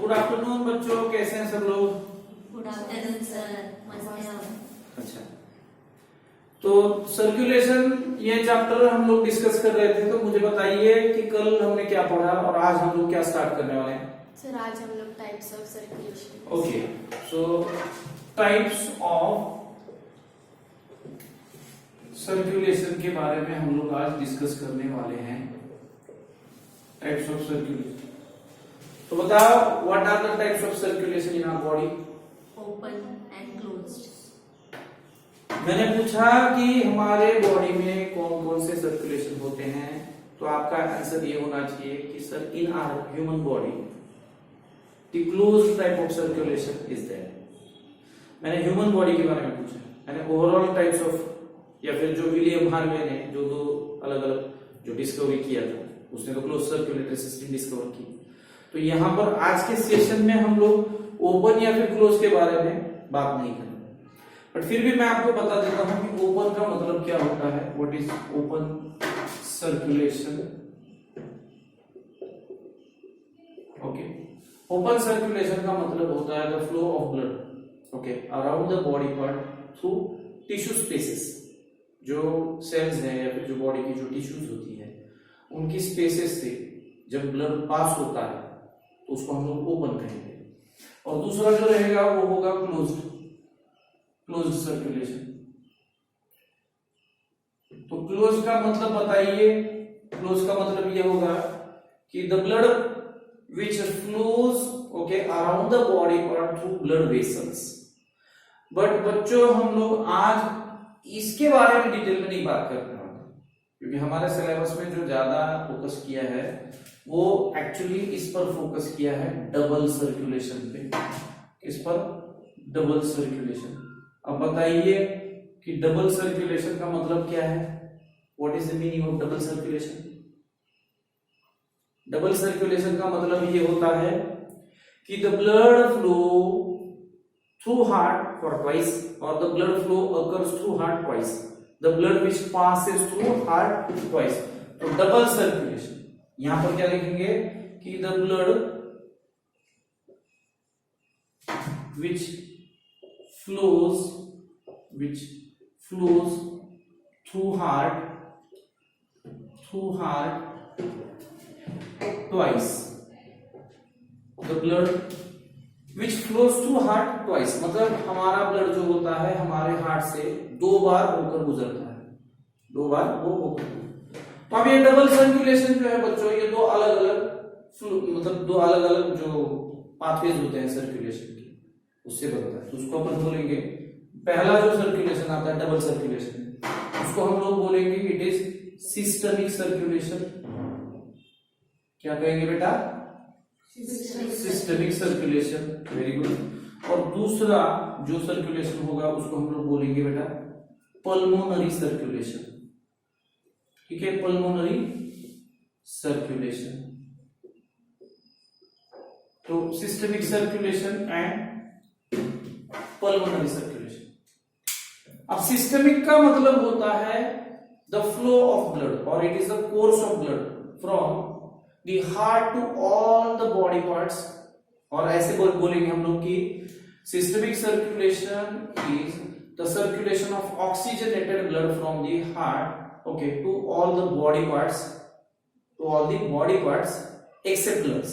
Good afternoon बच्चों, कैसे हैं सब लोग? गुड आफ्टरनून सर, मस्त है। अच्छा, तो सर्कुलेशन ये चैप्टर हम लोग डिस्कस कर रहे थे, तो मुझे बताइए कि कल हमने क्या पढ़ा और आज हम लोग क्या स्टार्ट करने वाले हैं? सर आज हम लोग types of circulation. Okay, so types of circulation के बारे में हम लोग आज डिस्कस करने वाले हैं। टाइप्स ऑफ सर्कुलेशन, तो बताओ what are the types of circulation in our body? Open and closed. मैंने पूछा कि हमारे बॉडी में कौन कौन से सर्कुलेशन होते हैं, तो आपका आंसर ये होना चाहिए कि sir in our human body the closed type of circulation is there. मैंने ह्यूमन बॉडी के बारे में पूछा, मैंने ओवरऑल टाइप्स ऑफ, या फिर जो विलियम हार्वे ने जो दो अलग अलग जो डिस्कवरी किया था, उसने तो क्लोज सर्कुलेटरी सिस्टम डिस्कवर की। तो यहाँ पर आज के सेशन में हम लोग ओपन या फिर क्लोज के बारे में बात नहीं करेंगे, बट फिर भी मैं आपको बता देता हूं कि ओपन का मतलब क्या होता है। What is open circulation? Okay, open circulation का मतलब होता है the flow of blood okay around the body part through tissue spaces. जो सेल्स हैं या फिर जो बॉडी की जो टिश्यूज होती है, उनकी स्पेसेस से जब ब्लड पास होता है तो उसको हम लोग ओपन कहेंगे। और दूसरा जो रहेगा वो होगा क्लोज्ड सर्कुलेशन। तो क्लोज का मतलब बताइए। क्लोज का मतलब ये होगा कि the blood which flows okay around the body part through blood vessels. But बच्चों हम लोग आज इसके बारे में डिटेल में नहीं बात करने वाले, क्योंकि हमारे सिलेबस में जो ज्यादा फोकस किया है वो एक्चुअली इस पर फोकस किया है डबल सर्कुलेशन पे। किस पर? Double circulation. अब बताइए कि डबल सर्कुलेशन का मतलब क्या है? What is the meaning of double circulation? Double circulation का मतलब ये होता है कि the blood flow through heart for twice, और the blood flow occurs through heart twice, the blood which passes through heart twice. तो डबल सर्कुलेशन, यहां पर क्या लिखेंगे कि the blood which flows through heart twice. The blood which flows through heart twice, मतलब हमारा blood जो होता है हमारे हार्ट से दो बार होकर गुजरता है, दो बार वो होकर। तो अब ये डबल सर्कुलेशन जो है बच्चों, ये दो अलग अलग मतलब दो अलग अलग जो पाथवेज होते हैं सर्कुलेशन के, उससे बनता है। तो उसको अपन बोलेंगे, पहला जो सर्कुलेशन आता है डबल सर्कुलेशन, उसको हम लोग बोलेंगे इट इज सिस्टमिक सर्कुलेशन। क्या कहेंगे बेटा? Systemic circulation. Very good. और दूसरा जो सर्कुलेशन होगा उसको हम लोग बोलेंगे बेटा पल्मोनरी सर्कुलेशन। ठीक है, पल्मोनरी सर्कुलेशन। तो systemic circulation and pulmonary circulation. अब सिस्टमिक का मतलब होता है द फ्लो ऑफ ब्लड, और it is the course of blood from the heart to all the body parts. और ऐसे बोलेंगे हम लोग कि systemic circulation is the circulation of oxygenated blood from the heart okay to all the body parts except lungs.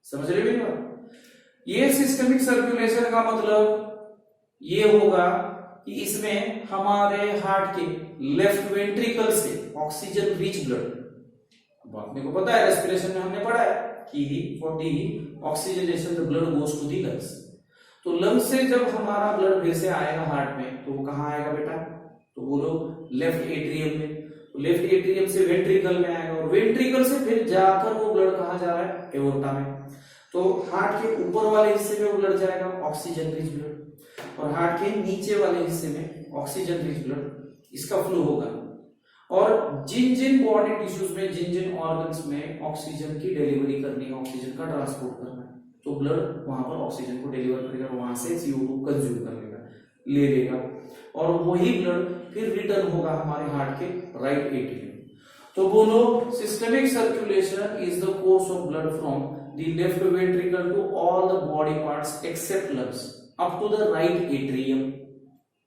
समझ रहे मेरी बात? ये सिस्टमिक सर्कुलेशन का मतलब ये होगा कि इसमें हमारे हार्ट के लेफ्ट वेंट्रिकल से ऑक्सीजन रिच ब्लड, अब आपने को पता है रेस्पिरेशन में हमने पढ़ा है कि for the oxygenation the blood goes to the lungs. तो लंग्स से जब हमारा ब्लड वैसे आएगा हार्ट में, तो वो कहां आएगा बेटा? तो बोलो लेफ्ट एट्रियम में। तो लेफ्ट एट्रियम से वेंट्रिकल में आएगा, और वेंट्रिकल से फिर जाकर वो ब्लड कहां जा रहा है? एओर्टा में। तो हार्ट के ऊपर वाले हिस्से में ब्लड जाएगा ऑक्सीजन रिच ब्लड, और हार्ट के नीचे वाले हिस्से में ऑक्सीजन रिच ब्लड, इसका फ्लो होगा। और जिन जिन बॉडी टिश्यूज में, जिन जिन ऑर्गन्स में ऑक्सीजन की डिलीवरी करनी है, ऑक्सीजन का ट्रांसपोर्ट करना है, तो ब्लड वहां पर ऑक्सीजन को डिलीवर करेगा, वहां से CO2 कंज्यूम कर लेगा, ले लेगा, और वही ब्लड फिर रिटर्न होगा हमारे हार्ट के राइट एट्रियम। तो बोलो systemic circulation is the course of blood from the left ventricle to all the body parts except lungs up to the right atrium.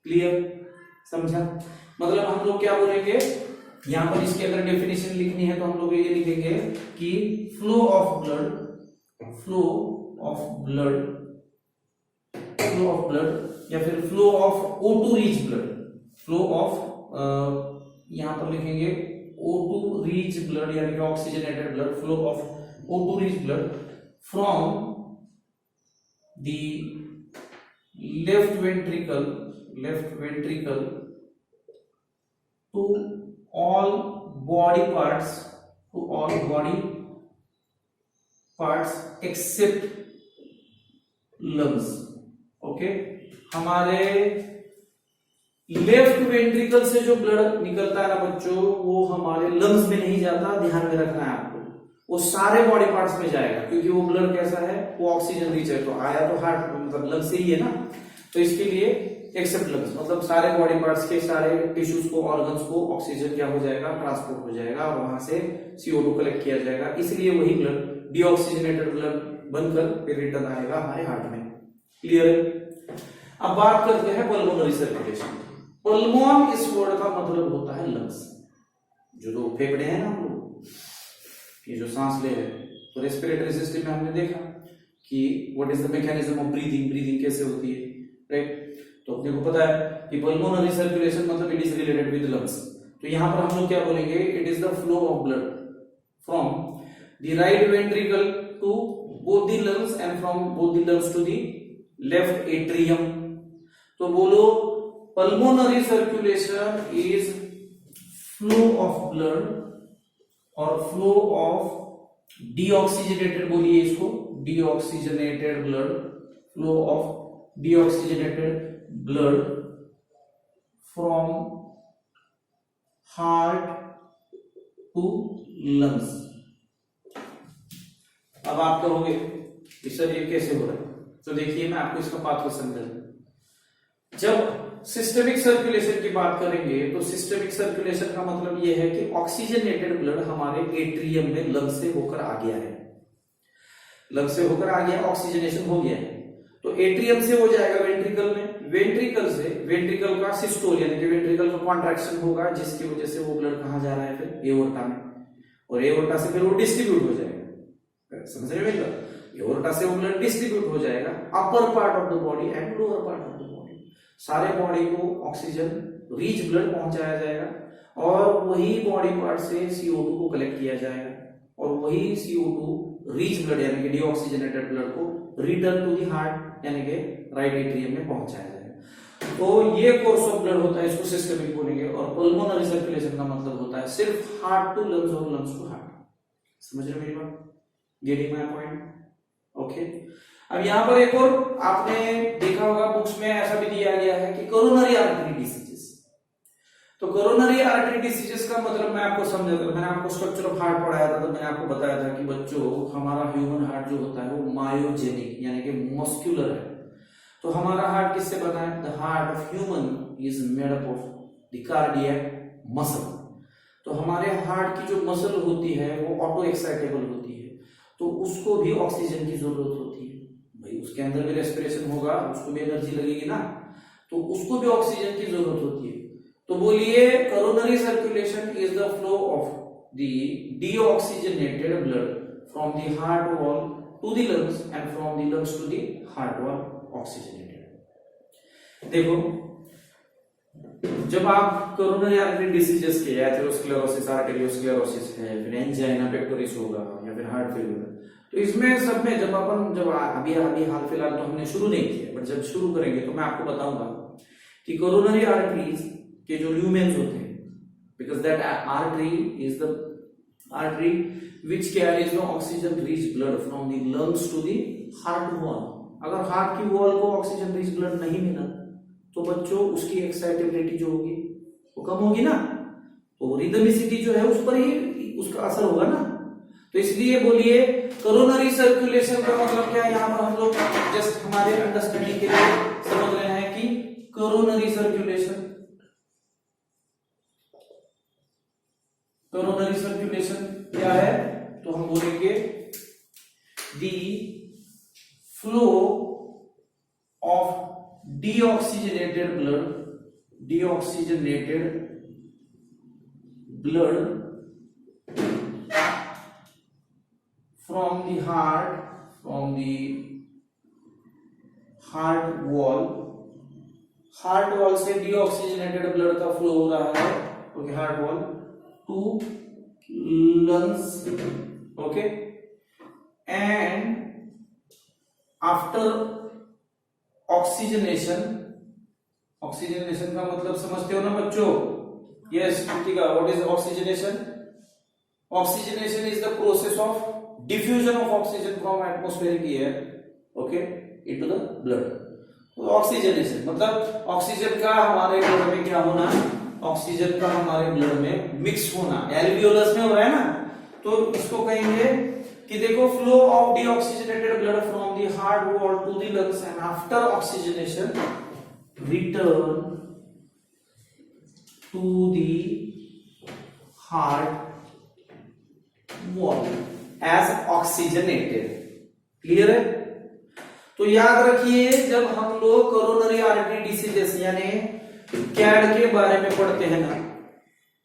Clear? समझा? मतलब हम लोग क्या बोलेंगे, यहां पर इसके अगर डेफिनेशन लिखनी है तो हम लोग ये लिखेंगे कि फ्लो ऑफ ब्लड या फिर flow of O2 rich blood, flow of यहां पर लिखेंगे O2 रिच ब्लड यानी कि oxygenated blood, flow of O2 rich blood from the left ventricle to all body parts except lungs. Okay, हमारे left ventricle से जो ब्लड निकलता है ना बच्चों, वो हमारे लंग्स में नहीं जाता, ध्यान में रखना है आपको, वो सारे बॉडी पार्ट्स में जाएगा, क्योंकि वो ब्लड कैसा है, वो ऑक्सीजन रिच है, तो आया तो हार्ट मतलब लंग्स से ही है ना, तो इसके लिए एक्सेप्ट लंग्स मतलब सारे बॉडी पार्ट्स के सारे टिश्यूज को, ऑर्गन्स को ऑक्सीजन क्या हो जाएगा, ट्रांसपोर्ट हो जाएगा और वहां से CO2 कलेक्ट किया जाएगा, इसलिए वही ब्लड डीऑक्सीजनेटेड ब्लड बनकर फिर रिटर्न आएगा हमारे हार्ट में। क्लियर है? अब बात करते हैं पल्मोनरी सर्कुलेशन। पल्मोन इस वर्ड का मतलब होता है लंग्स, जो दो फेफड़े हैं ना हम लोग, ये जो सांस ले रहे हैं, तो रेस्पिरेटरी सिस्टम में हमने देखा कि what is the mechanism of breathing कैसे होती है, राइट? तो अपने को पता है कि पल्मोनरी सर्कुलेशन मतलब it is related with lungs, तो यहां पर हम लोग क्या बोलेंगे, it is the flow of blood from the right ventricle to both the lungs and from both the lungs to the left atrium. तो बोलो pulmonary circulation is flow of blood और फ्लो ऑफ डीऑक्सीजनेटेड, बोलिए इसको deoxygenated blood, flow of deoxygenated blood from heart to lungs. अब आप कहोगे कि sir ये कैसे हो रहा है, तो देखिए मैं आपको इसका पाथवे समझाऊंगा। जब सिस्टमिक सर्कुलेशन की बात करेंगे तो सिस्टमिक सर्कुलेशन का मतलब यह है कि ऑक्सीजनेटेड ब्लड हमारे एट्रियम में लंग्स से होकर आ गया है, लंग्स से होकर आ गया, ऑक्सीजनेशन हो गया है, तो एट्रियम से हो जाएगा वेंट्रिकल में, वेंट्रिकल से वेंट्रिकल का सिस्टोल यानी कि वेंट्रिकल का कॉन्ट्रैक्शन होगा, जिसकी वजह से वो ब्लड कहां जा रहा है, फिर एओर्टा में, और एओर्टा से फिर वो डिस्ट्रीब्यूट हो जाएगा, समझ रहे हो? एओर्टा से वो ब्लड डिस्ट्रीब्यूट हो जाएगा upper part of the body and lower part of the body, सारे बॉडी को ऑक्सीजन रिच ब्लड पहुंचाया जाएगा और वही बॉडी पार्ट से CO2 को कलेक्ट किया जाएगा और वही CO2 रिच ब्लड यानी कि डीऑक्सीजनेटेड ब्लड को रिटर्न टू द हार्ट यानी कि राइट एट्रियम में पहुंचाया जाएगा। तो ये कोर्स ऑफ ब्लड होता है, इसको सिस्टमिक बोलेंगे, और पल्मोनरी सर्कुलेशन का मतलब होता है सिर्फ हार्ट टू लंग्स और लंग्स टू हार्ट। समझ रहे मेरी बात? Getting my point? ओके। अब यहां पर एक और आपने देखा होगा बुक्स में ऐसा भी दिया गया है कि कोरोनरी आर्टरी डिसीजेस। तो कोरोनरी आर्टरी डिसीजेस का मतलब मैं आपको समझाता हूं, मैंने आपको स्ट्रक्चर ऑफ हार्ट पढ़ाया था, तो मैंने आपको बताया था कि बच्चों हमारा ह्यूमन हार्ट जो होता है वो मायोजेनिक यानी कि मस्कुलर है। तो हमारा हार्ट किससे बना है? The heart of human is made up of the cardiac muscle. तो हमारे हार्ट की जो मसल होती है वो ऑटो एक्साइटेबल होती है, तो उसको भी ऑक्सीजन की जरूरत होती है भाई, उसके अंदर भी रेस्पिरेशन होगा, उसको भी एनर्जी लगेगी ना, तो उसको भी ऑक्सीजन की जरूरत होती है। तो बोलिए coronary circulation is the flow of the deoxygenated blood from the heart wall to the lungs and from the lungs to the heart wall oxygenated. देखो जब आप कोरोनरी आर्टरी डिसीजेस के एथेरोस्क्लेरोसिस, आर्टेरियोस्क्लेरोसिस है, फिर एंजाइना पेक्टोरिस होगा या फिर heart failure, तो इसमें सब में जब अभी हाल फिलहाल तो हमने शुरू नहीं किया, बट जब शुरू करेंगे तो मैं आपको बताऊंगा कि कोरोनरी आर्टरीज के जो ल्यूमेन्स होते हैं, because that artery is the artery which carries the oxygen rich blood from the lungs to the heart wall. अगर हार्ट की वॉल को ऑक्सीजन रिच ब्लड नहीं मिला तो बच्चों उसकी एक्साइटेबिलिटी जो होगी वो कम होगी ना, तो रिदमिसिटी जो है उस पर ही उसका असर होगा ना। तो इसलिए बोलिए कोरोनरी सर्कुलेशन का मतलब क्या है, यहाँ पर हम लोग जस्ट हमारे अंडरस्टैंडिंग के लिए समझ रहे हैं कि कोरोनरी सर्कुलेशन क्या है, तो हम बोलेंगे the flow of deoxygenated blood from the heart wall से deoxygenated blood का flow हो रहा है, okay, heart wall to lungs, okay, and after oxygenation का मतलब समझते हो ना बच्चों? Yes, Kritika, what is oxygenation? Oxygenation is the process of diffusion of oxygen from atmospheric air, okay, into the blood. तो ऑक्सीजनेशन मतलब ऑक्सीजन का हमारे ब्लड में क्या होना, ऑक्सीजन का हमारे ब्लड में मिक्स होना, एल्वियोलस में हो रहा है ना, तो इसको कहेंगे कि देखो flow of deoxygenated blood from the heart wall to the lungs and after oxygenation return to the heart wall as oxygenated. Clear है? तो याद रखिए जब हम लोग कोरोनरी आर्टरी डिसीजेस यानी कैड के बारे में पढ़ते हैं ना,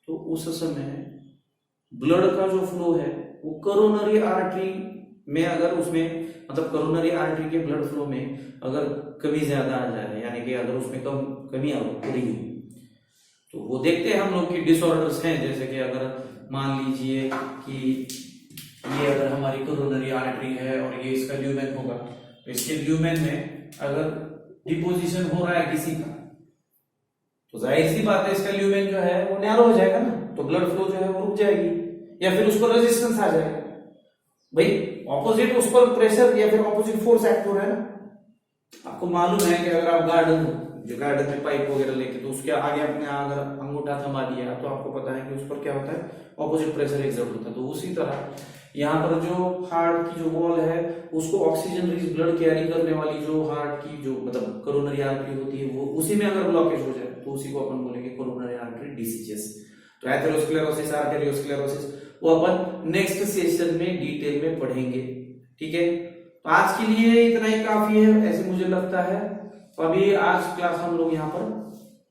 तो उस समय ब्लड का जो फ्लो है वो कोरोनरी आर्टरी में अगर उसमें मतलब कोरोनरी आर्टरी के ब्लड फ्लो में अगर कमी ज्यादा आ जाए यानी कि अगर उसमें कमी आ रही हो तो वो देखते हैं हम लोग की डिसऑर्डर्स हैं, जैसे कि अगर मान लीजिए कि ये अगर हमारी कोरोनरी आर्टरी है और ये इसका ल्यूमेन होगा, तो इसके ल्यूमेन में अगर डिपोजिशन हो रहा है किसी का, तो जाहिर सी बात है इसका ल्यूमेन जो है वो नैरो हो जाएगा ना, तो ब्लड फ्लो जो है वो रुक जाएगी या फिर उसको रेजिस्टेंस आ जाएगा। भाई ऑपोजिट उस पर प्रेशर या फिर ऑपोजिट फोर्स एक्ट हो रहा है ना। आपको मालूम है कि अगर आप गार्डन में पाइप वगैरह लेके तो उसके आगे अपने अगर अंगूठा थमा दिया तो आपको पता है कि उस पर क्या होता है, ऑपोजिट प्रेशर एग्जर्ट होता है। तो उसी तरह यहाँ पर जो हार्ट की जो वॉल है उसको ऑक्सीजन रिच ब्लड कैरी करने वाली जो हार्ट की जो मतलब कोरोनरी आर्टरी होती है वो उसी में अगर ब्लॉकेज हो जाए तो उसी को अपन बोलेंगे कोरोनरी आर्टरी डिसीजेस। तो एथेरोस्क्लेरोसिस, आर्टेरियोस्क्लेरोसिस वो अपन नेक्स्ट सेशन में डिटेल में पढ़ेंगे। ठीक है, तो आज के लिए इतना ही काफी है ऐसे मुझे लगता है। तो अभी आज क्लास हम लोग यहाँ पर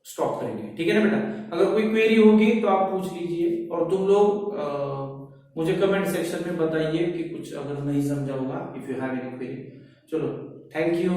स्टॉप करेंगे। ठीक है ना बेटा, अगर कोई क्वेरी होगी तो आप पूछ लीजिए और तुम लोग मुझे कमेंट सेक्शन में बताइए कि कुछ अगर नहीं समझा होगा, if you have any query. चलो, थैंक यू।